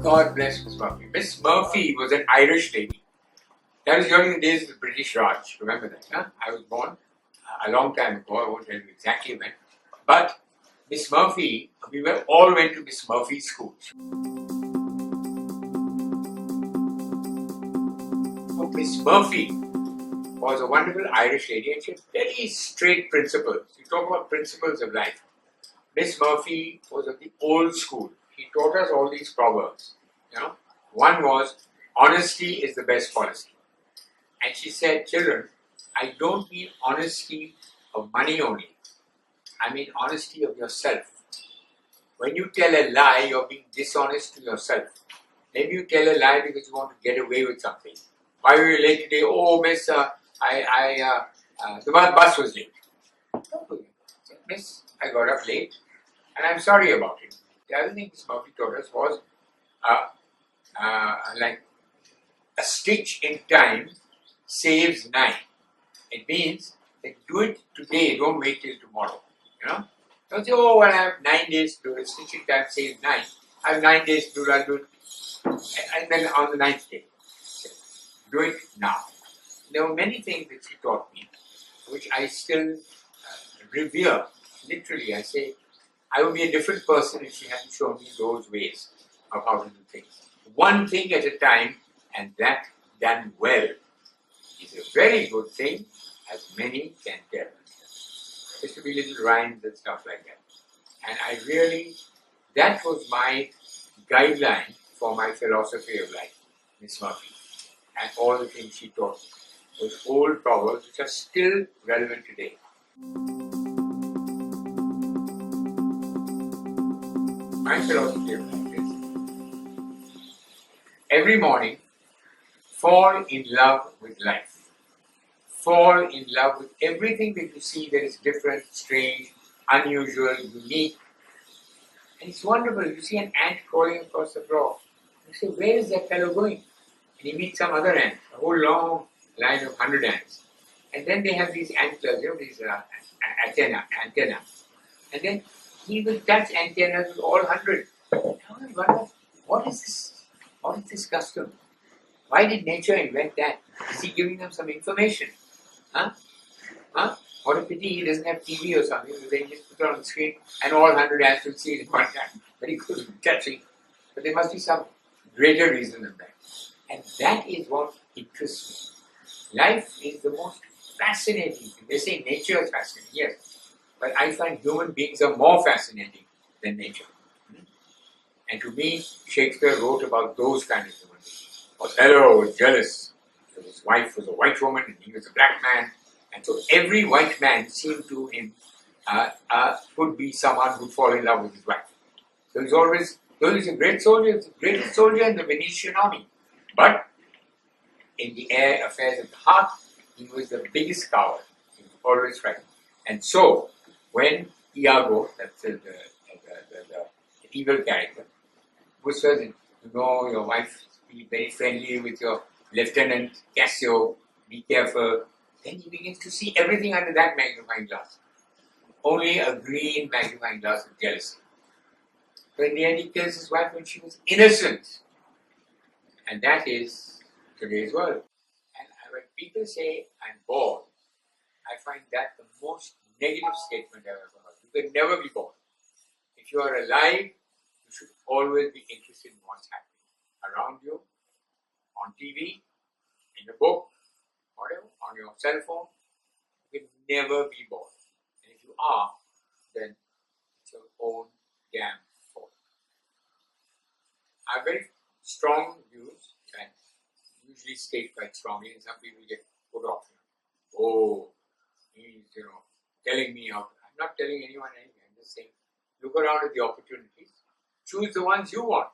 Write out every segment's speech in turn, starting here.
God bless Miss Murphy. Miss Murphy was an Irish lady. That was during the days of the British Raj. Remember that, huh? I was born a long time ago. I won't tell you exactly when. But Miss Murphy, we all went to Miss Murphy's school. So Miss Murphy was a wonderful Irish lady, and she had very straight principles. You talk about principles of life. Miss Murphy was of the old school. She taught us all these proverbs. One was, honesty is the best policy. And she said, children, I don't mean honesty of money only. I mean honesty of yourself. When you tell a lie, you're being dishonest to yourself. Maybe you tell a lie because you want to get away with something. Why were you late today? Oh, miss, the bus was late. Miss, I got up late and I'm sorry about it. The other thing Miss Murphy taught us was like a stitch in time saves 9. It means that do it today, don't wait till tomorrow. Don't say, oh, well, I have 9 days to do it. A stitch in time saves 9. I have 9 days to do it, I'll do it. And then on the 9th day, do it now. There were many things that she taught me, which I still revere. Literally, I say, I would be a different person if she hadn't shown me those ways of how to do things. One thing at a time, and that done well is a very good thing, as many can tell. There used to be little rhymes and stuff like that. And I really, that was my guideline for my philosophy of life, Miss Murphy. And all the things she taught me. Those old proverbs which are still relevant today. My philosophy of life is, every morning, fall in love with life. Fall in love with everything that you see that is different, strange, unusual, unique. And it's wonderful. You see an ant crawling across the floor. You say, where is that fellow going? And he meets some other ant, a whole long line of 100 ants. And then they have these antlers, these antenna. And then he will touch antennas with all 100. Now I wonder, what is this? What is this custom? Why did nature invent that? Is he giving them some information? What a pity he doesn't have TV or something. They just put it on the screen and all 100 ants will see it in one time. Very good, catchy. But there must be some greater reason than that. And that is what interests me. Life is the most fascinating. They say nature is fascinating, yes. But I find human beings are more fascinating than nature. And to me, Shakespeare wrote about those kind of human beings. Othello was jealous because his wife was a white woman and he was a black man. And so every white man seemed to him could be someone who'd fall in love with his wife. So he's always, though he's a great soldier, he's the greatest soldier in the Venetian army. But in the affairs of the heart, he was the biggest coward. He was always frightened. And so, when Iago, that's the evil character, who says, your wife, be very friendly with your lieutenant, Cassio, be careful. Then he begins to see everything under that magnifying glass. Only a green magnifying glass of jealousy. So in the end, he kills his wife when she was innocent. And that is today's world. And when people say, I'm bored, I find that the most negative statement I've ever heard. You can never be bored. If you are alive, you should always be interested in what's happening around you, on TV, in a book, whatever, on your cell phone. You can never be bored. And if you are, then it's your own damn fault. I have very strong views and usually state quite strongly, and some people get put off. Oh, he's telling me how. I'm not telling anyone anything. I'm just saying, look around at the opportunities. Choose the ones you want.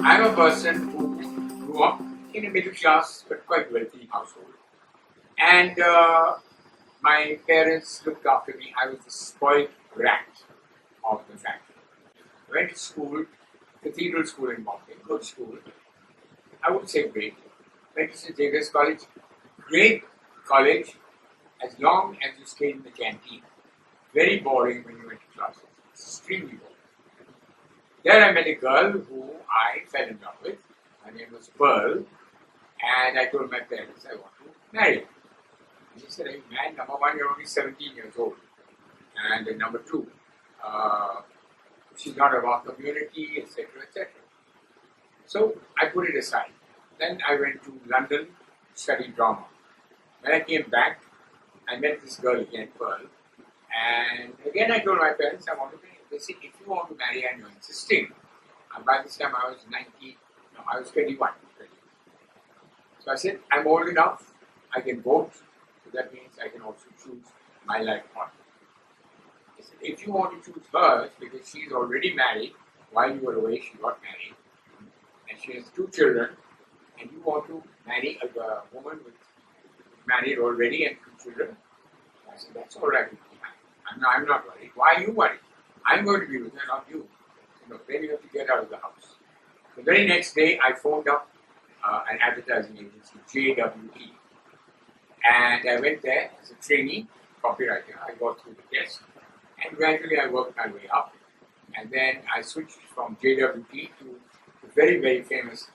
I'm a person who grew up in a middle class but quite wealthy household. And my parents looked after me. I was the spoiled brat of the family. went to school, cathedral school in Bombay, good school. I would say great. Went to St. Xavier's College, great college, as long as you stayed in the canteen. Very boring when you went to classes, extremely boring. There I met a girl who I fell in love with. Her name was Pearl, and I told my parents I want to marry her. And he said, "Hey man, number one, you're only 17 years old, and number two, she's not of our community, etc., etc." So I put it aside. Then I went to London to study drama. When I came back, I met this girl again, Pearl, and again I told my parents I want to marry. They said, "If you want to marry and you're insisting," and by this time I was 19, no, I was 21. So I said, "I'm old enough, I can vote, so that means I can also choose my life partner." I said, "If you want to choose hers, because she's already married, while you were away she got married, and she has 2 children, and you want to marry a woman with married already and 2 children?" I said, "That's all right with me. I'm not worried. Why are you worried? I'm going to be with her, not you. Then you have to get out of the house." The very next day, I phoned up an advertising agency, JWE, and I went there as a trainee copywriter. I got through the test, and gradually I worked my way up. And then I switched from JWE to a very, very famous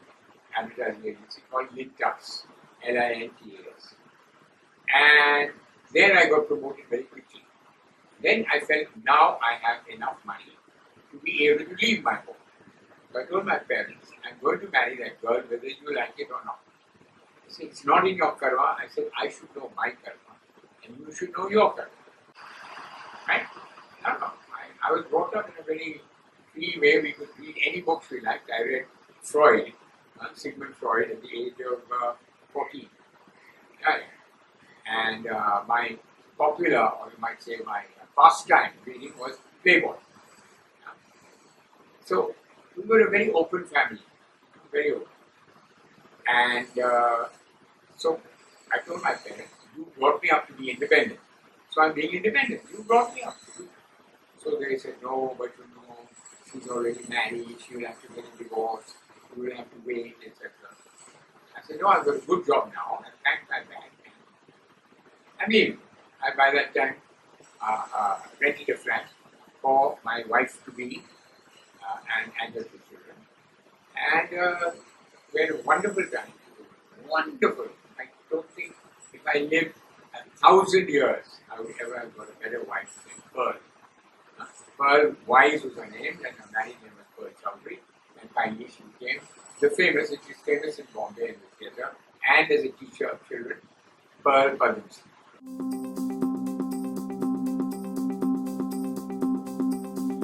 advertising agency called Lintas, Lintas. And there I got promoted very quickly. Then I felt now I have enough money to be able to leave my home. So I told my parents, "I'm going to marry that girl whether you like it or not." They said, "It's not in your karma." I said, "I should know my karma and you should know your karma." Right? No. I was brought up in a very free way. We could read any books we liked. I read Freud, Sigmund Freud, at the age of 14. Right? And my popular, or you might say my pastime reading was Playboy. So we were a very open family, very open. And so I told my parents, "You brought me up to be independent, so I'm being independent. You brought me up." So they said, "No, but you know, she's already married, she will have to get a divorce, you will have to wait, etc." I said, "No, I've got a good job now, I packed my bag. I mean, I by that time rented a flat for my wife to be and the 2 children. And we had a wonderful time. Wonderful. I don't think if I lived 1,000 years, I would ever have got a better wife than Pearl. Pearl Wise was her name, and her married name was Pearl Chowdhury. And finally she became the famous, and she's famous in Bombay in the theatre, and as a teacher of children, Alyque Padamsee.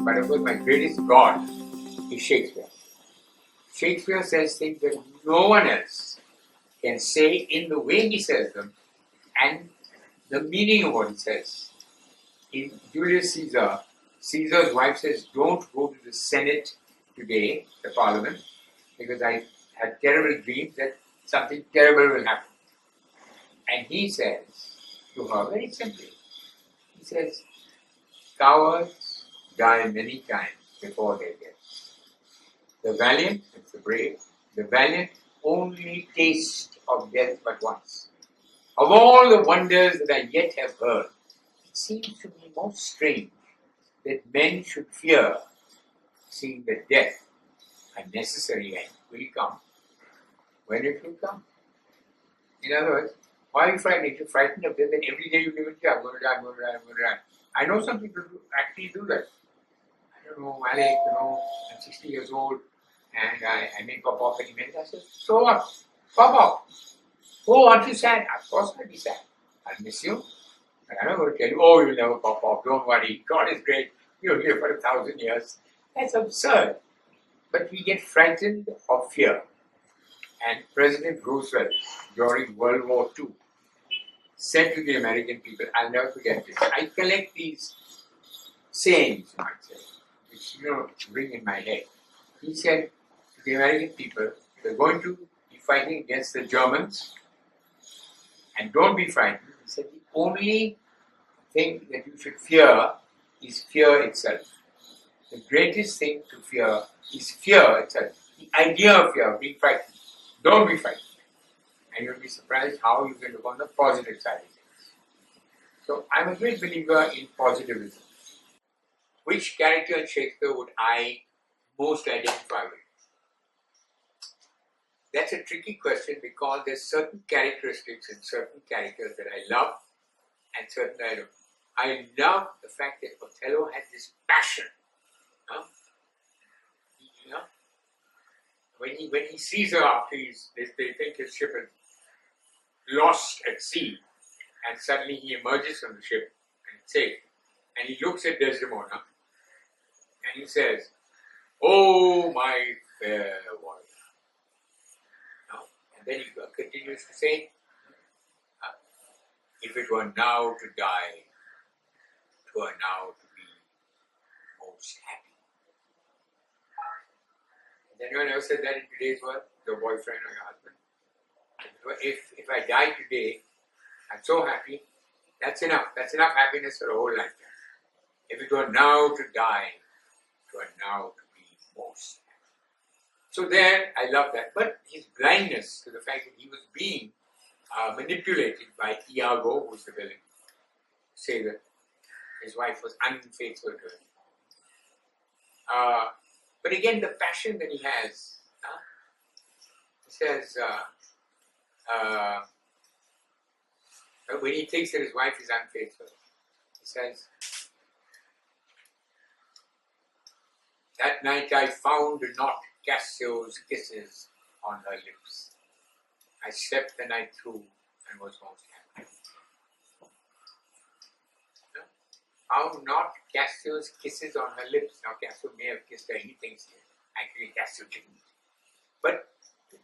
But of course, my greatest god is Shakespeare. Shakespeare says things that no one else can say in the way he says them and the meaning of what he says. In Julius Caesar, Caesar's wife says, "Don't go to the Senate today, the Parliament, because I had terrible dreams that something terrible will happen." And he says to her, very simply, he says, "Cowards die many times before their death. The valiant," it's the brave, "the valiant only taste of death but once. Of all the wonders that I yet have heard, it seems to me most strange that men should fear, seeing that death, a necessary end, will come when it will come." In other words, why are you frightened? If you're frightened of death, then every day you live in fear, "I'm going to die, I'm going to die, I'm going to die." I know some people actually do that. I don't know, Alyque, I'm 60 years old and I may pop off any minute. I said, "So what? Pop off. Oh, aren't you sad?" Of course I'll be sad. I'll miss you. But I'm not going to tell you, "Oh, you'll never pop off. Don't worry. God is great. You'll live for 1,000 years." That's absurd. But we get frightened of fear. And President Roosevelt, during World War II, said to the American people, I'll never forget this. I collect these sayings, you might say, which ring in my head. He said to the American people, "We're going to be fighting against the Germans, and don't be frightened." He said, "The only thing that you should fear is fear itself." The greatest thing to fear is fear itself. The idea of fear, being frightened. Don't be frightened. And you'll be surprised how you can look on the positive side of things. So I'm a great believer in positivism. Which character in Shakespeare would I most identify with? That's a tricky question because there's certain characteristics in certain characters that I love and certain that I don't. I love the fact that Othello has this passion. Huh? You know, when he sees her after they think his ship is lost at sea, and suddenly he emerges from the ship and it's safe, and he looks at Desdemona and he says, "Oh, my fair wife." And then he continues to say, "If it were now to die, 'twere now to be most happy." Has anyone ever said that in today's world? Your boyfriend or your husband? If I die today, I'm so happy, that's enough. That's enough happiness for a whole lifetime. If it were now to die, it were now to be most happy. So there, I love that. But his blindness to the fact that he was being manipulated by Iago, who's the villain, say that his wife was unfaithful to him. But again, the passion that he has, he says, when he thinks that his wife is unfaithful, he says, "That night I found not Cassio's kisses on her lips. I slept the night through and was most happy." No? Found not Cassio's kisses on her lips. Now Cassio may have kissed her, he thinks actually Cassio didn't. But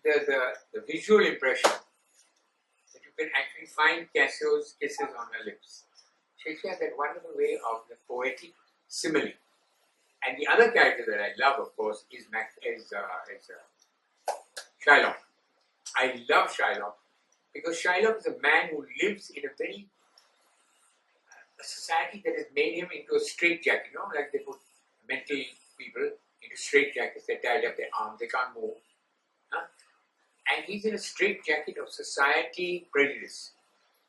the visual impression that you can actually find Cassio's kisses on her lips. Shakespeare has that wonderful way of the poetic simile. And the other character that I love, of course, is Shylock. I love Shylock because Shylock is a man who lives in a society that has made him into a straitjacket. You know, like they put mental people into straitjackets, they tied up their arms, they can't move. Huh? And he's in a straitjacket of society prejudice.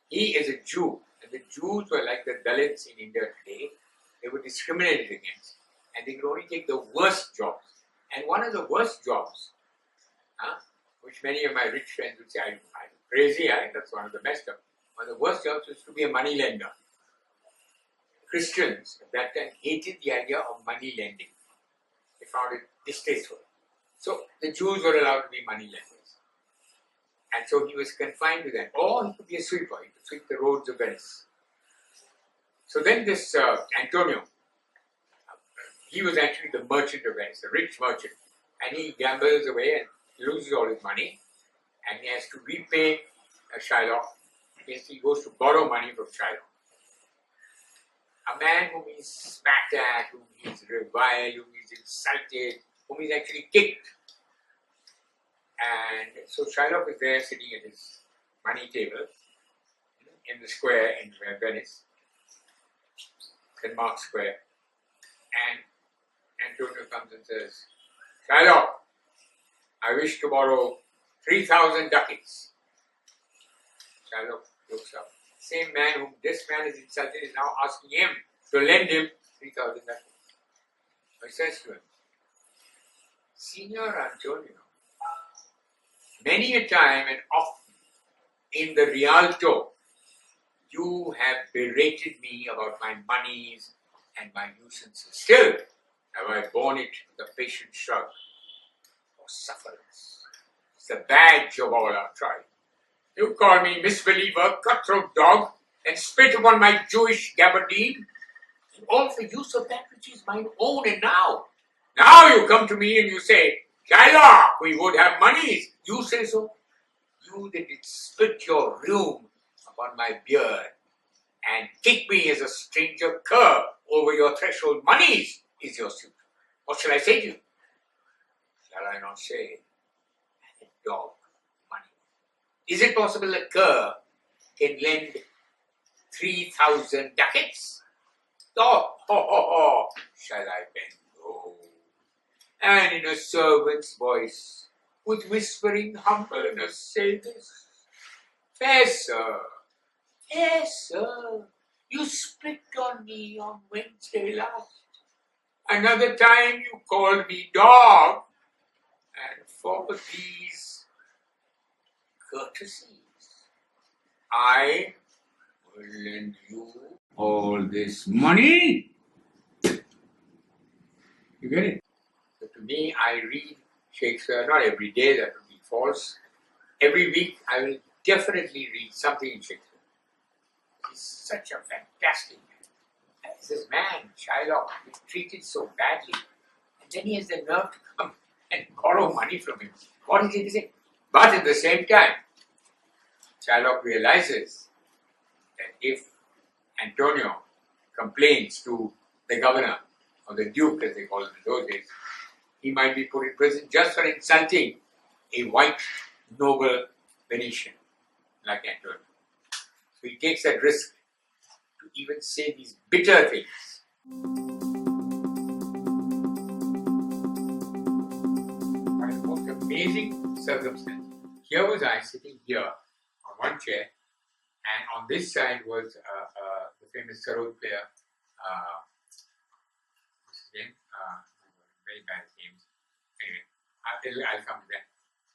He is a Jew, and the Jews were like the Dalits in India today. They were discriminated against, and they could only take the worst jobs. And one of the worst jobs, which many of my rich friends would say, I'm crazy, that's one of the best jobs. One of the worst jobs was to be a money lender. Christians at that time hated the idea of money lending. They found it distasteful. So the Jews were allowed to be money lenders. And so he was confined to that. Or he could be a sweeper, he could sweep the roads of Venice. So then this Antonio, he was actually the merchant of Venice, the rich merchant. And he gambles away and loses all his money. And he has to repay Shylock. He goes to borrow money from Shylock. A man whom he's spat at, whom he's reviled, whom he's insulted, whom he's actually kicked. And so Shylock is there sitting at his money table in the square in Venice, St. Mark's Square. And Antonio comes and says, "Shylock, I wish to borrow 3,000 ducats. Shylock looks up. Same man whom this man has insulted is now asking him to lend him 3,000 ducats. He says to him, "Signor Antonio, many a time and often in the Rialto, you have berated me about my monies and my nuisances. Still have I borne it with a patient shrug for sufferance. It's the badge of all our tribe. You call me misbeliever, cutthroat dog, and spit upon my Jewish gabardine, and all for use of that which is mine own. And now you come to me and you say, Shylock, we would have monies. You say so? You that did spit your rheum upon my beard and kick me as a stranger cur over your threshold. Monies is your suit. What shall I say to you? Shall I not say, dog, money? Is it possible a cur can lend 3,000 ducats? Oh, shall I bend low? and in a servant's voice, with whispering humbleness, say this: fair sir, you spit on me on Wednesday last. Another time you called me dog, and for these courtesies, I will lend you all this money. You get it? So to me, I read Shakespeare, not every day, that would be false. Every week, I will definitely read something in Shakespeare. He's such a fantastic man. This man, Shylock, is treated so badly, and then he has the nerve to come and borrow money from him. What is he to say? But at the same time, Shylock realizes that if Antonio complains to the governor, or the duke as they call him in those days, he might be put in prison just for insulting a white noble Venetian like Antonio. So he takes that risk to even say these bitter things. By the most amazing circumstance. Here was I sitting here on one chair, and on this side was the famous sarod player, what's his name? Very bad names. Anyway, I'll come to that.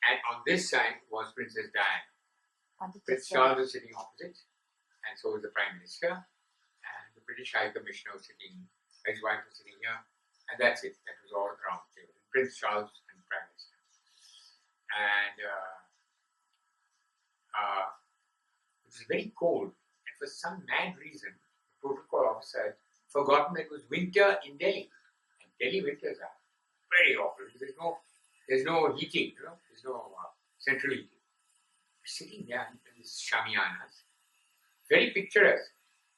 And on this side was Princess Diana. Prince Charles was sitting opposite, and so was the Prime Minister, and the British High Commissioner was sitting, his wife was sitting here, and that's it. That was all around the table. Prince Charles and the Prime Minister. And it was very cold, and for some mad reason, the protocol officer had forgotten that it was winter in Delhi. And Delhi winters are very awful. There's no heating, there's no central heating. Sitting there in these shamianas, very picturesque.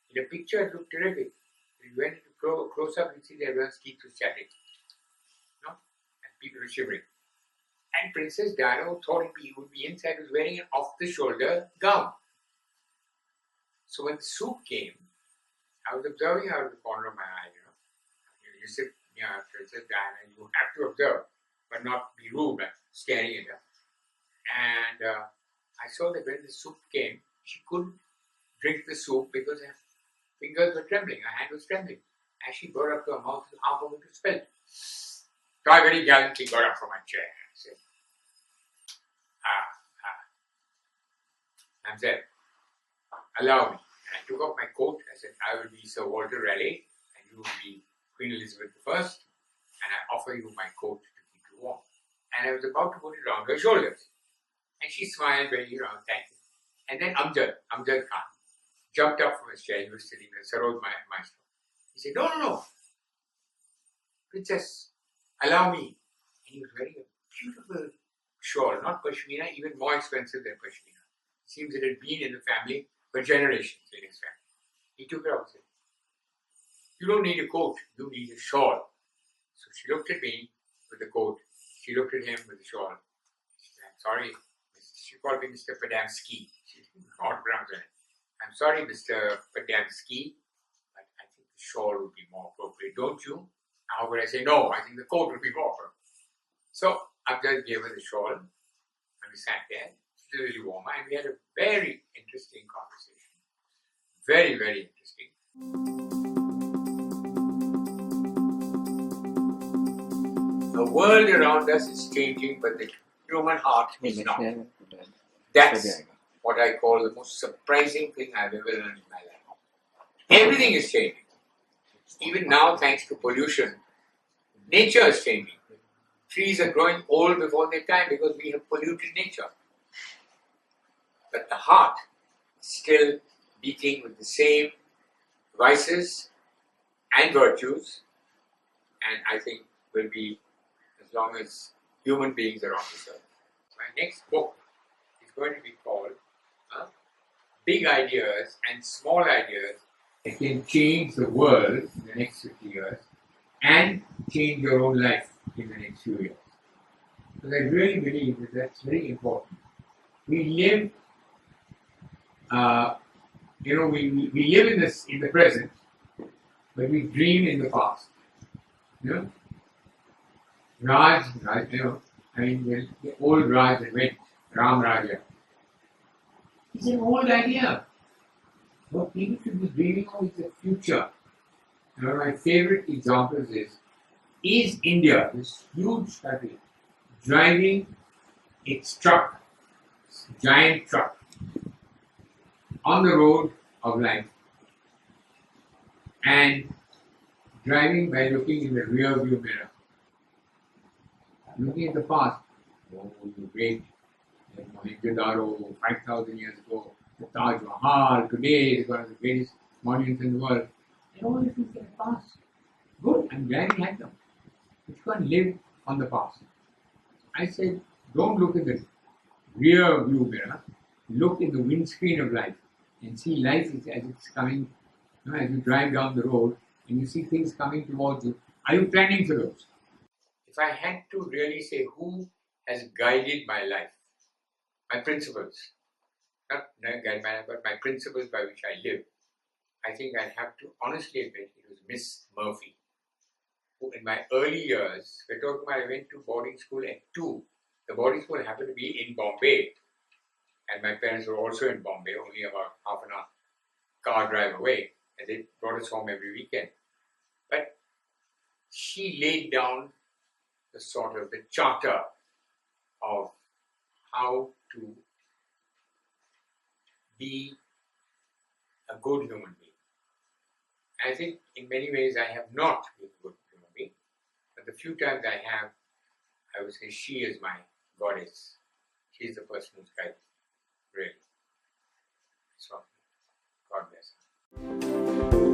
In the picture, it looked terrific. When you went into close up, you see that everyone's teeth was chattering, and people were shivering. And Princess Diana, who thought he would be inside, was wearing an off-the-shoulder gown. So when the soup came, I was observing her out of the corner of my eye. You sit near Princess Diana, you have to observe, but not be rude and staring at her. And I saw that when the soup came, she couldn't drink the soup because her fingers were trembling, her hand was trembling. As she got up to her mouth, half of it was spilled. So I very gallantly got up from my chair and said, Mamselle, allow me. And I took off my coat. I said, I will be Sir Walter Raleigh, and you will be Queen Elizabeth I, and I offer you my coat to keep you warm. And I was about to put it on her shoulders. And she smiled very, thank you. And then Amjad Khan, jumped up from his chair. He was sitting there, Sarod Maestro. He said, no, Princess, allow me. And he was wearing a beautiful shawl, not pashmina, even more expensive than pashmina. It seems it had been in the family for generations in his family. He took it out and said, you don't need a coat, you need a shawl. So she looked at me with the coat. She looked at him with the shawl. She said, I'm sorry. She called me Mr. Padamsee. She didn't pronounce it. I'm sorry, Mr. Padamsee, but I think the shawl would be more appropriate, don't you? How would I say no? I think the coat would be more appropriate. So I just gave her the shawl, and we sat there. It was a little warmer, and we had a very interesting conversation. Very, very interesting. The world around us is changing, but the human heart is not. That's what I call the most surprising thing I've ever learned in my life. Everything is changing. Even now, thanks to pollution, nature is changing. Trees are growing old before their time because we have polluted nature. But the heart is still beating with the same vices and virtues, and I think will be as long as human beings are on this earth. My next book is going to be called Big Ideas and Small Ideas That Can Change the World in the next 50 years and change your own life in the next few years. Because I really believe that that's very important. We live, we live in the present, but we dream in the past. Raj, you know, I mean, the old Raj that went, Ram Raja. It's an old idea. What people should be dreaming of is the future. One of my favorite examples is India, this huge country, driving its truck, giant truck, on the road of life and driving by looking in the rear view mirror. Looking at the past, oh, the great Mohenjo-daro 5,000 years ago, the Taj Mahal today is one of the greatest monuments in the world. And all these things get past. Good, I'm glad we had them. But you can't live on the past. I said, don't look in the rear view mirror, look in the windscreen of life and see life as it's coming, you know, as you drive down the road and you see things coming towards you. Are you planning for those? If I had to really say who has guided my life, my principles, not guide my life, but my principles by which I live, I think I have to honestly admit it was Miss Murphy, who in my early years, we're talking about I went to boarding school at 2. The boarding school happened to be in Bombay, and my parents were also in Bombay, only about half an hour car drive away, and they brought us home every weekend. But she laid down the sort of the charter of how to be a good human being. I think in many ways I have not been a good human being, but the few times I have, I would say she is my goddess. She is the person who's guided me, really. So, God bless her.